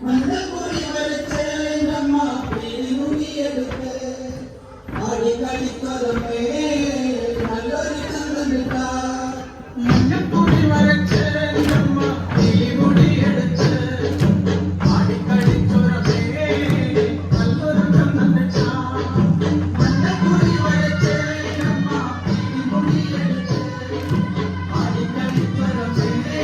മഞ്ഞപ്പൊടി വരച്ചേരമ്മ പിരിമുടിയെടുത്ത് അടിക്കടിക്കൊരമേ നല്ലൊരു ചന്ദ്രനിട്ട മഞ്ഞപ്പൊടി വരച്ചേരമ്മ പിരിമുടിയെടുത്ത് അടിക്കടിക്കൊരമേ നല്ലൊരു ചന്ദ്രനിട്ട മഞ്ഞപ്പൊടി വരച്ചേരമ്മ പിരിമുടിയെടുത്ത് അടിക്കടിക്കൊരമേ